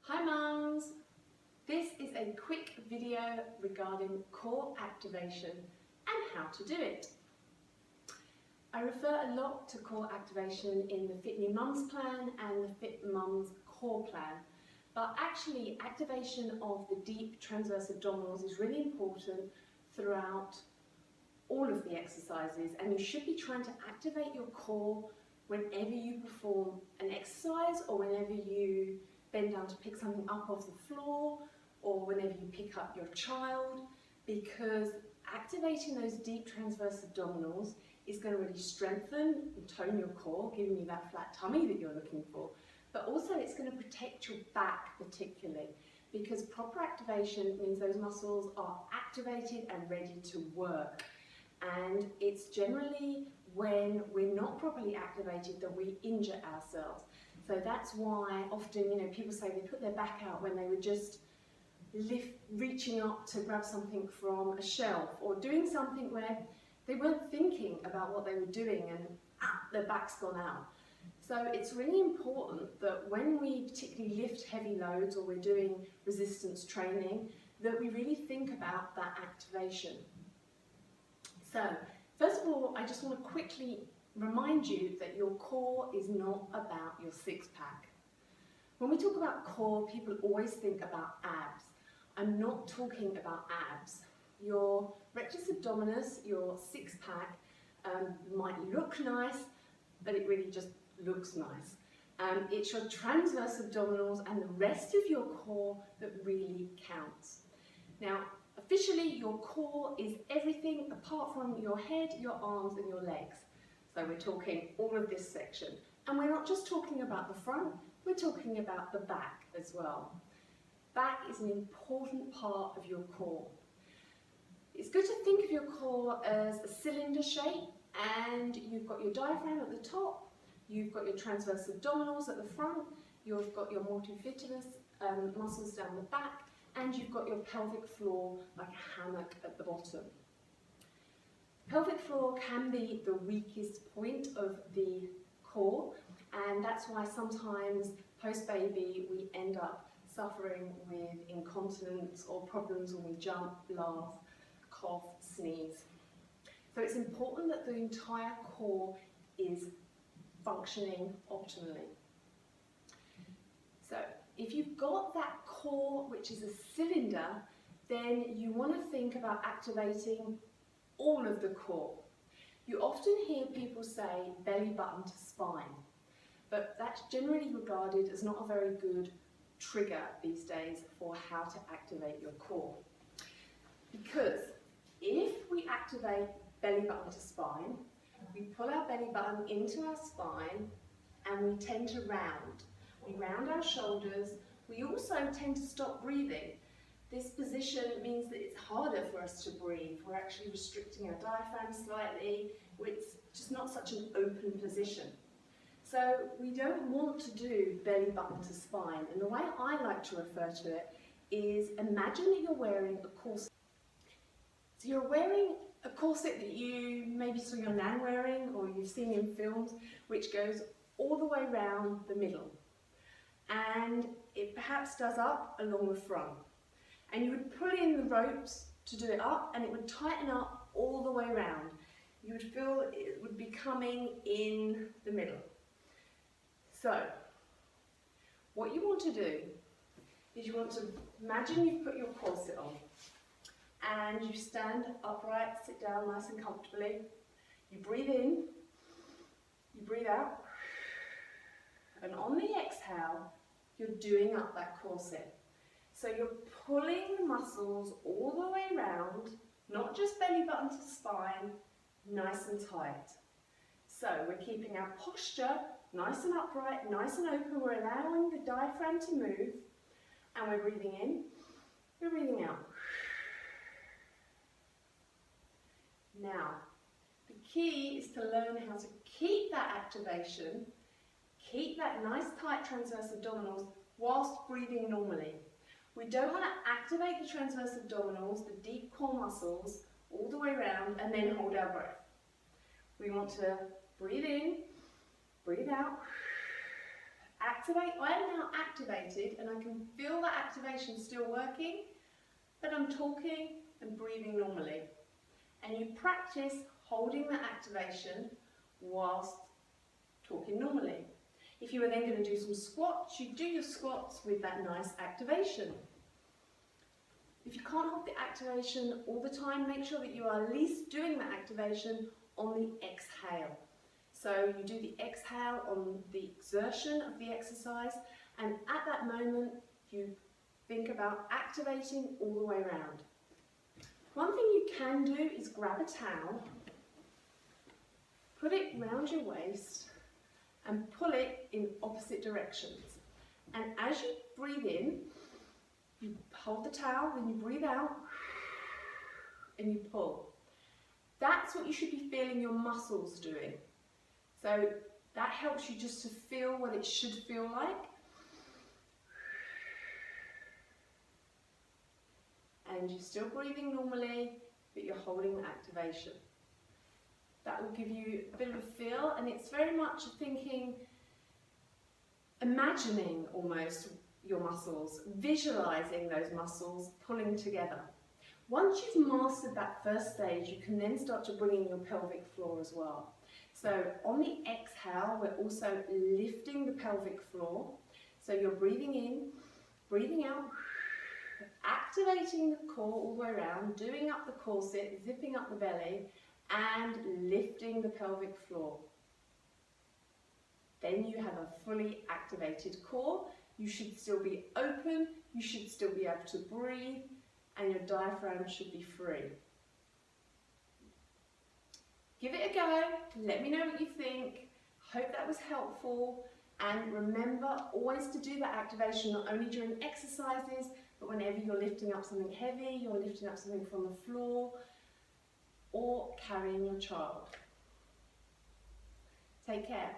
Hi mums! This is a quick video regarding core activation and how to do it. I refer a lot to core activation in the Fit New Mums plan and the Fit Mums core plan, but actually activation of the deep transverse abdominals is really important throughout all of the exercises, and you should be trying to activate your core whenever you perform an exercise or whenever you bend down to pick something up off the floor or whenever you pick up your child, because activating those deep transverse abdominals is going to really strengthen and tone your core, giving you that flat tummy that you're looking for, but also it's going to protect your back particularly, because proper activation means those muscles are activated and ready to work. And it's generally when we're not properly activated that we injure ourselves. So that's why often, people say they put their back out when they were just reaching up to grab something from a shelf or doing something where they weren't thinking about what they were doing and their back's gone out. So it's really important that when we particularly lift heavy loads or we're doing resistance training, that we really think about that activation. So, first of all, I just want to quickly remind you that your core is not about your six-pack. When we talk about core, people always think about abs. I'm not talking about abs. Your rectus abdominis, your six-pack, might look nice, but it really just looks nice. It's your transverse abdominals and the rest of your core that really counts. Now, officially, your core is everything apart from your head, your arms and your legs. So we're talking all of this section. And we're not just talking about the front, we're talking about the back as well. Back is an important part of your core. It's good to think of your core as a cylinder shape, and you've got your diaphragm at the top, you've got your transverse abdominals at the front, you've got your multifidus muscles down the back, and you've got your pelvic floor like a hammock at the bottom. Pelvic floor can be the weakest point of the core, and that's why sometimes post-baby we end up suffering with incontinence or problems when we jump, laugh, cough, sneeze. So it's important that the entire core is functioning optimally. So if you've got that core, which is a cylinder, then you want to think about activating all of the core. You often hear people say belly button to spine, but that's generally regarded as not a very good trigger these days for how to activate your core. Because if we activate belly button to spine, we pull our belly button into our spine and we tend to round. We round our shoulders. We also tend to stop breathing. This position means that it's harder for us to breathe. We're actually restricting our diaphragm slightly. It's just not such an open position. So we don't want to do belly button to spine. And the way I like to refer to it is, imagine that you're wearing a corset. So you're wearing a corset that you maybe saw your nan wearing or you've seen in films, which goes all the way around the middle. And it perhaps does up along the front. And you would pull in the ropes to do it up, and it would tighten up all the way around. You would feel it would be coming in the middle. So, what you want to do is you want to imagine you've put your corset on, and you stand upright, sit down nice and comfortably. You breathe in, you breathe out, and on the exhale, you're doing up that corset. So you're pulling the muscles all the way around, not just belly button to spine, nice and tight. So we're keeping our posture nice and upright, nice and open. We're allowing the diaphragm to move, and we're breathing in, we're breathing out. Now, the key is to learn how to keep that activation, keep that nice tight transverse abdominals whilst breathing normally. We don't want to activate the transverse abdominals, the deep core muscles, all the way around and then hold our breath. We want to breathe in, breathe out, activate. I am now activated and I can feel that activation still working, but I'm talking and breathing normally. And you practice holding that activation whilst talking normally. If you were then going to do some squats, you do your squats with that nice activation. If you can't hold the activation all the time, make sure that you are at least doing that activation on the exhale. So you do the exhale on the exertion of the exercise, and at that moment you think about activating all the way around. One thing you can do is grab a towel, put it round your waist and pull it in opposite directions. And as you breathe in, you hold the towel, then you breathe out and you pull. That's what you should be feeling your muscles doing. So that helps you just to feel what it should feel like. And you're still breathing normally, but you're holding the activation. That will give you a bit of a feel, and it's very much thinking, imagining almost your muscles, visualizing those muscles pulling together. Once you've mastered that first stage, you can then start to bring in your pelvic floor as well. So on the exhale, we're also lifting the pelvic floor. So you're breathing in, breathing out, activating the core all the way around, doing up the corset, zipping up the belly, and lifting the pelvic floor. Then you have a fully activated core. You should still be open, you should still be able to breathe, and your diaphragm should be free. Give it a go, let me know what you think. Hope that was helpful, and remember always to do that activation not only during exercises, but whenever you're lifting up something heavy, you're lifting up something from the floor, or carrying your child. Take care.